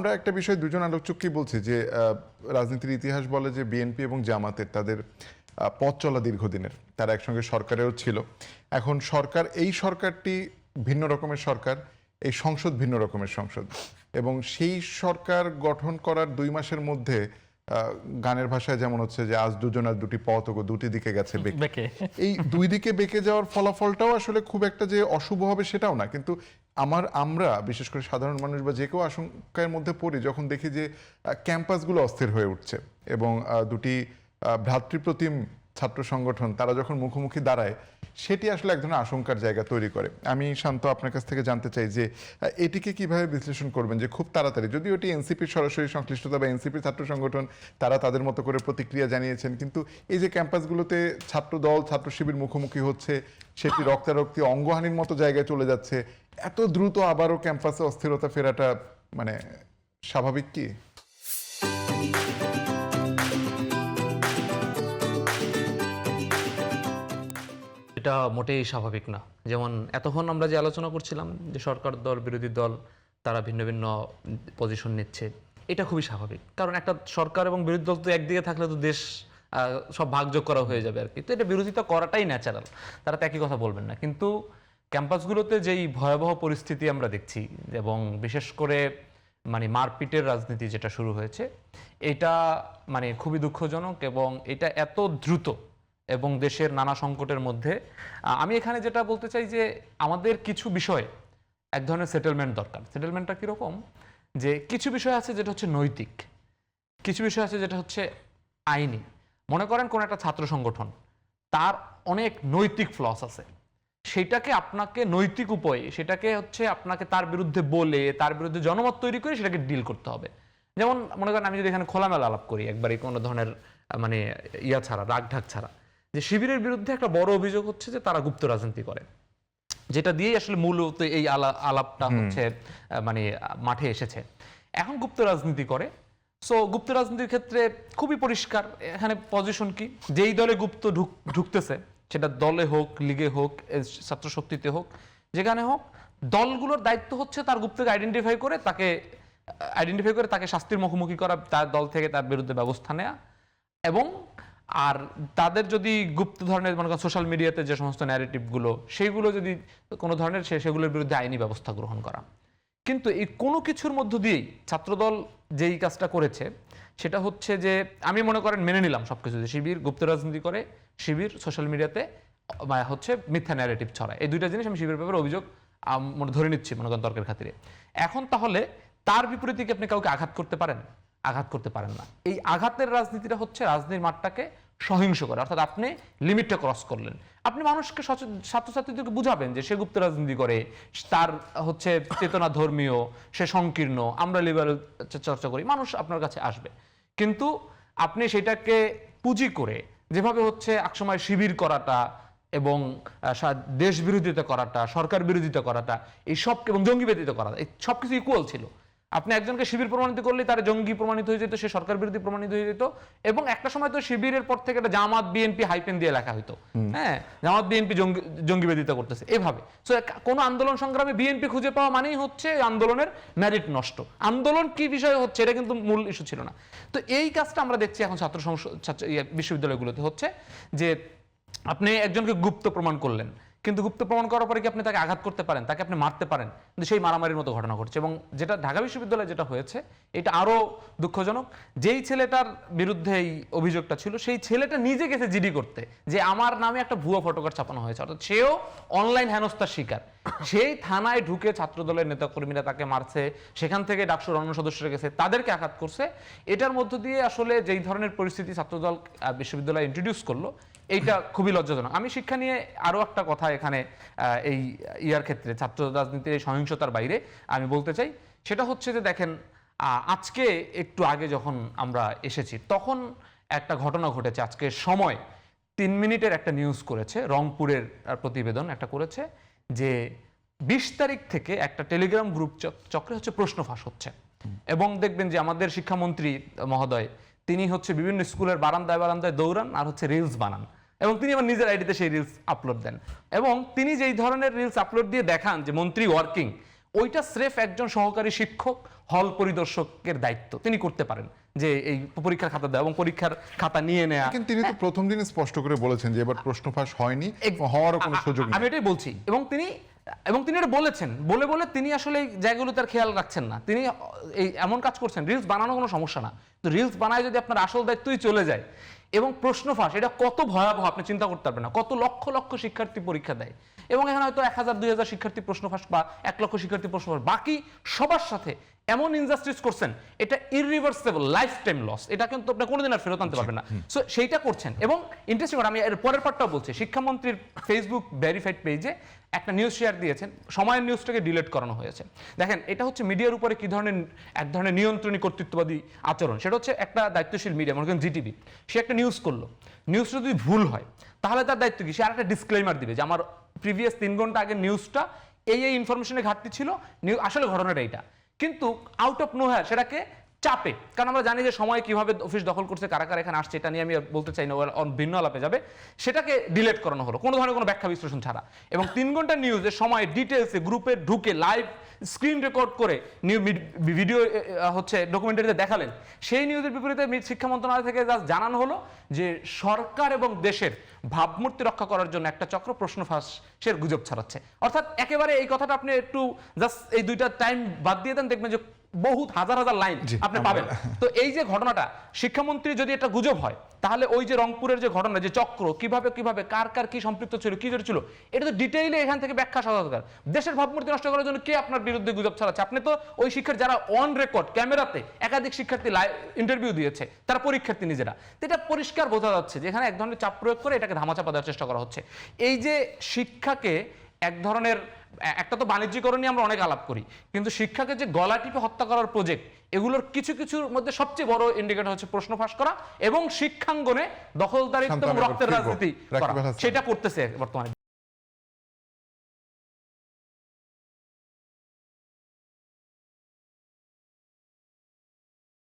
আমরা একটা বিষয় দুজন আলোচককে বলছি যে রাজনীতির ইতিহাস বলে যে বিএনপি এবং জামাতের তাদের পথ চলা দীর্ঘদিনের, তারা একসঙ্গে সরকারেও ছিল। এখন সরকার, এই সরকারটি ভিন্ন রকমের সরকার, এই সংসদ ভিন্ন রকমের সংসদ, এবং সেই সরকার গঠন করার 2 মাসের মধ্যে গানের ভাষায় যেমন হচ্ছে যে আজ দুজনের দুটি পথ ও দুটি দিকে গেছে বেঁকে। এই দুই দিকে বেঁকে যাওয়ার ফলাফলটাও আসলে খুব একটা যে অশুভ হবে সেটাও না, কিন্তু আমরা বিশেষ করে সাধারণ মানুষ বা যে কেউ আশঙ্কার মধ্যে পড়ি যখন দেখি যে ক্যাম্পাসগুলো অস্থির হয়ে উঠছে এবং দুটি ভ্রাতৃপ্রতিম ছাত্র সংগঠন তারা যখন মুখোমুখি দাঁড়ায়, সেটি আসলে এক ধরনের আশঙ্কার জায়গা তৈরি করে। আমি শান্ত আপনার কাছ থেকে জানতে চাই যে এটিকে কিভাবে বিশ্লেষণ করবেন, যে খুব তাড়াতাড়ি, যদিও এটি এনসিপির সরাসরি সংশ্লিষ্টতা বা এনসিপির ছাত্র সংগঠন তারা তাদের মতো করে প্রতিক্রিয়া জানিয়েছেন, কিন্তু এই যে ক্যাম্পাসগুলোতে ছাত্র দল ছাত্র শিবির মুখোমুখি হচ্ছে, সেটি রক্তারক্তি অঙ্গহানির মতো জায়গায় চলে যাচ্ছে, এত দ্রুত আবারও ক্যাম্পাসে অস্থিরতা ফেরাটা মানে স্বাভাবিক কি? এটা মোটেই স্বাভাবিক না। যেমন এতক্ষণ আমরা যে আলোচনা করছিলাম যে সরকার দল বিরোধী দল তারা ভিন্ন ভিন্ন পজিশন নিচ্ছে, এটা খুবই স্বাভাবিক। কারণ একটা সরকার এবং বিরোধী দল তো একদিকে থাকলে তো দেশ সব ভাগযোগ করা হয়ে যাবে আর কি। তো এটা বিরোধিতা করাটাই ন্যাচারাল, তারা তো একই কথা বলবেন না। কিন্তু ক্যাম্পাসগুলোতে যেই ভয়াবহ পরিস্থিতি আমরা দেখছি, এবং বিশেষ করে মানে মারপিটের রাজনীতি যেটা শুরু হয়েছে, এটা মানে খুবই দুঃখজনক, এবং এটা এত দ্রুত এবং দেশের নানা সংকটের মধ্যে আমি এখানে যেটা বলতে চাই যে আমাদের কিছু বিষয় এক ধরনের সেটেলমেন্ট দরকার। সেটেলমেন্টটা কীরকম, যে কিছু বিষয় আছে যেটা হচ্ছে নৈতিক, কিছু বিষয় আছে যেটা হচ্ছে আইনি। মনে করেন কোন একটা ছাত্র সংগঠন, তার অনেক নৈতিক ফ্লস আছে, সেটাকে আপনাকে নৈতিক উপায়ে সেটাকে হচ্ছে আপনাকে তার বিরুদ্ধে বলে তার বিরুদ্ধে জনমত তৈরি করে সেটাকে ডিল করতে হবে। যেমন মনে করেন আমি যদি এখানে খোলামেলা আলাপ করি, একবারই কোনো ধরনের মানে ইয়া ছাড়া, রাগঢাক ছাড়া, যে শিবিরের বিরুদ্ধে একটা বড় অভিযোগ হচ্ছে যে তারা গুপ্ত রাজনীতি করে, যেটা দিয়েই আসলে মূলত এই আলাপটা হচ্ছে মানে মাঠে এসেছে। এখন গুপ্ত রাজনীতি করে, সো গুপ্ত রাজনীতির ক্ষেত্রে খুবই পরিষ্কার এখানে পজিশন কি, যেই দলে গুপ্ত ঢুকতেছে, সেটা দলে হোক, লিগে হোক, ছাত্র শক্তিতে হোক, যেখানে হোক, দলগুলোর দায়িত্ব হচ্ছে তার গুপ্তকে আইডেন্টিফাই করে তাকে শাস্তির মুখোমুখি করা, তার দল থেকে তার বিরুদ্ধে ব্যবস্থা নেওয়া, এবং আর তাদের যদি গুপ্ত ধরনের মনে করেন সোশ্যাল মিডিয়াতে যে সমস্ত ন্যারেটিভগুলো, সেইগুলো যদি কোনো ধরনের সেগুলোর বিরুদ্ধে আইনি ব্যবস্থা গ্রহণ করা। কিন্তু এই কোনো কিছুর মধ্য দিয়েই ছাত্রদল যেই কাজটা করেছে সেটা হচ্ছে যে আমি মনে করেন মেনে নিলাম সবকিছু, যে শিবির গুপ্ত রাজনীতি করে, শিবির সোশ্যাল মিডিয়াতে হচ্ছে মিথ্যা ন্যারেটিভ ছড়ায়, এই দুইটা জিনিস আমি শিবিরের ব্যাপারে অভিযোগ ধরে নিচ্ছি মনে করেন তর্কের খাতিরে। এখন তাহলে তার বিপরীতে কি আপনি কাউকে আঘাত করতে পারেন? আঘাত করতে পারেন না। এই আঘাতের রাজনীতিটা হচ্ছে রাজনীতির মাঠটাকে সহিংস করে, অর্থাৎ আপনি লিমিটটা ক্রস করলেন। আপনি মানুষকে ছাত্রছাত্রীদেরকে বুঝাবেন যে সে গুপ্ত রাজনীতি করে, তার হচ্ছে চেতনা ধর্মীয়, সে সংকীর্ণ, আমরা লিবারেল চর্চা করি, মানুষ আপনার কাছে আসবে। কিন্তু আপনি সেটাকে পুঁজি করে যেভাবে হচ্ছে একসময় শিবির করাটা এবং দেশ বিরোধিতা করাটা, সরকার বিরোধিতা করাটা, এই সব, এবং জঙ্গিবাদিতা করাটা, এই সব কিছু ইকুয়াল ছিল। আপনি একজনকে শিবির প্রমাণিত করলে তার জঙ্গি প্রমাণিত হয়ে যেত, সে সরকার বিরোধী প্রমাণিত হয়ে যেত, এবং একটা সময় তো শিবিরের পর থেকে একটা জামাত বিএনপি হাইপেন দিয়ে লেখা হইতো, হ্যাঁ, জামাত বিএনপি জঙ্গিবাদিতা করতেছে এভাবে। সো কোনো আন্দোলন সংগ্রামে বিএনপি খুঁজে পাওয়া মানেই হচ্ছে আন্দোলনের ম্যারিট নষ্ট। আন্দোলন কি বিষয় হচ্ছে এটা কিন্তু মূল ইস্যু ছিল না। তো এই কাজটা আমরা দেখছি এখন বিশ্ববিদ্যালয়গুলোতে হচ্ছে, যে আপনি একজনকে গুপ্ত প্রমাণ করলেন, কিন্তু গুপ্ত প্রমাণ করার পরে কি আপনি তাকে আঘাত করতে পারেন, তাকে আপনি মারতে পারেন? কিন্তু সেই মারামারির মতো ঘটনা ঘটছে। এবং যেটা ঢাকা বিশ্ববিদ্যালয়ে যেটা হয়েছে, এটা আরো দুঃখজনক। যেই ছেলেটার বিরুদ্ধে এই অভিযোগটা ছিল, সেই ছেলেটা নিজে গেছে জিডি করতে, যে আমার নামে একটা ভুয়া ফটোকার্ড ছাপানো হয়েছে, অর্থাৎ সেও অনলাইন হেনস্থার শিকার। সেই থানায় ঢুকে ছাত্রদলের নেতাকর্মীরা তাকে মারছে, সেখান থেকে ডাকসুর অন্য সদস্যরা গেছে, তাদেরকে আঘাত করছে। এটার মধ্য দিয়ে আসলে যেই ধরনের পরিস্থিতি ছাত্রদল বিশ্ববিদ্যালয়ে ইন্ট্রোডিউস করলো, এইটা খুবই লজ্জাজনক। আমি শিক্ষা নিয়ে আরো একটা কথা এখানে এই ইয়ার ক্ষেত্রে ছাত্র রাজনীতির এই সহিংসতার বাইরে আমি বলতে চাই, সেটা হচ্ছে যে দেখেন, আজকে একটু আগে যখন আমরা এসেছি তখন একটা ঘটনা ঘটেছে। আজকে সময় 3 মিনিটের একটা নিউজ করেছে, রংপুরের প্রতিবেদন একটা করেছে, যে 20 তারিখ থেকে একটা টেলিগ্রাম গ্রুপ চক্রে হচ্ছে প্রশ্ন ফাঁস হচ্ছে। এবং দেখবেন যে আমাদের শিক্ষামন্ত্রী মহোদয়, তিনি হচ্ছে বিভিন্ন স্কুলের বারান্দায় বারান্দায় দৌড়ান আর হচ্ছে রিলস বানান, এবং তিনি আবার নিজের আইডিতে সেই রিলস আপলোড দেন। এবং তিনি যেই ধরনের রিলস আপলোড দিয়ে দেখান যে মন্ত্রী ওইটা স্রেফ একজন সহকারী শিক্ষক হল পরিদর্শকের দায়িত্ব, তিনি করতে পারেন যে এই পরীক্ষার খাতা দেওয়া এবং পরীক্ষার খাতা নিয়ে নেওয়া। কিন্তু তিনি তো প্রথম দিনে স্পষ্ট করে বলেছেন যে এবার প্রশ্ন ফাঁস হয়নি, হওয়ারও কোনো সুযোগ নেই। আমি এটাই বলছি, এবং তিনি এটা বলেছেন, বলে তিনি আসলে এই জায়গাগুলো তার খেয়াল রাখছেন না। তিনি এই এমন কাজ করছেন, রিলস বানানো কোনো সমস্যা না, তো রিলস বানায় যদি আপনার আসল দায়িত্বই চলে যায় এবং প্রশ্ন ফাঁস, এটা কত ভয়াবহ আপনি চিন্তা করতে পারবেন না। কত লক্ষ লক্ষ শিক্ষার্থী পরীক্ষা দেয় এবং এখানে হয়তো 1000-2000 শিক্ষার্থী প্রশ্ন ফাঁস বা 1 লক্ষ শিক্ষার্থী প্রশ্ন ফাঁস, বাকি সবার সাথে এমন ইনজাস্টিস করছেন, এটা ইররিভার্সিবল লাইফ টাইম লস, এটা কিন্তু আপনি কোনোদিন আর ফেরত আনতে পারবেন না। সো সেইটা করছেন। এবং ইন্টারেস্টিং, আমি এর পরের পার্টটাও বলছি, শিক্ষামন্ত্রীর ফেসবুক ভেরিফাইড পেজে একটা নিউজ শেয়ার দিয়েছেন, সময়ের নিউজটাকে ডিলিট করানো হয়েছে। দেখেন, এটা হচ্ছে মিডিয়ার উপরে কি ধরনের এক ধরনের নিয়ন্ত্রণী কর্তৃত্ববাদী আচরণ। সেটা হচ্ছে একটা দায়িত্বশীল মিডিয়া, মনে করেন জিটিভি, সে একটা নিউজ করলো, নিউজটা যদি ভুল হয় তাহলে তার দায়িত্ব কি? সে আর একটা ডিসক্লেমার দিবে যে আমার প্রিভিয়াস 3 ঘন্টা আগের নিউজটা এই ইনফরমেশনের ঘাটতি ছিল, আসলে ঘটনাটা এইটা। কিন্তু আউট অফ নোহ্যার সেটাকে চাপে, কারণ আমরা জানি যে সময় কিভাবে অফিস দখল করছে, কারা কারা এখানে আসছে, এটা নিয়ে আমি আর বলতে চাই না, ভিন্ন আলাপে যাবে, সেটাকে ডিলিট করানো হলো কোনো ধরনের কোনো ব্যাখ্যা বিশ্লেষণ ছাড়া। এবং 3 ঘন্টা নিউজের সময় ডিটেলসে গ্রুপে ঢুকে লাইভ স্ক্রিন রেকর্ড করে ভিডিও হচ্ছে ডকুমেন্টারিতে দেখালেন। সেই নিউজের বিপরীতে শিক্ষা মন্ত্রণালয় থেকে জানানো হলো যে সরকার এবং দেশের ভাবমূর্তি রক্ষা করার জন্য একটা চক্র প্রশ্ন ফাঁসের গুজব ছড়াচ্ছে। অর্থাৎ একেবারে এই কথাটা আপনি একটু জাস্ট এই দুইটা টাইম বাদ দিয়ে দেন, দেখবেন যে বহুত হাজার হাজার লাইন আপনি পাবেন। তো এই যে ঘটনাটা, শিক্ষামন্ত্রী যদি এটা গুজব হয়, তাহলে ওই যে রংপুরের যে ঘটনা, যে চক্র কিভাবে কার কার কি সম্পৃক্ত ছিল, কি ছিল, এটা তো ডিটেইলে এখান থেকে ব্যাখ্যা সাজা দরকার। দেশের ভাবমূর্তি নষ্ট করার জন্য কে আপনার বিরুদ্ধে গুজব ছড়াচ্ছে? আপনি তো ওই শিক্ষার যারা অন রেকর্ড ক্যামেরাতে একাধিক শিক্ষার্থী ইন্টারভিউ দিয়েছে, তারা পরীক্ষার্থী নিজেরা, তো এটা পরিষ্কার বোঝা যাচ্ছে যে এখানে এক ধরনের চাপ প্রয়োগ করে এটাকে ধামাচাপা দেওয়ার চেষ্টা করা হচ্ছে। এই যে শিক্ষাকে এক ধরনের, একটা তো বাণিজ্যিকরণ নিয়ে আমরা অনেক আলাপ করি, কিন্তু শিক্ষাকে যে গলা টিপে হত্যা করার প্রজেক্ট, এগুলোর কিছুর মধ্যে সবচেয়ে বড় ইন্ডিকেটর হচ্ছে প্রশ্ন ফাঁস করা এবং শিক্ষাঙ্গনে দখলদারিত্ব এবং রক্তের রাজনীতি করা, সেটা করতেছে বর্তমানে।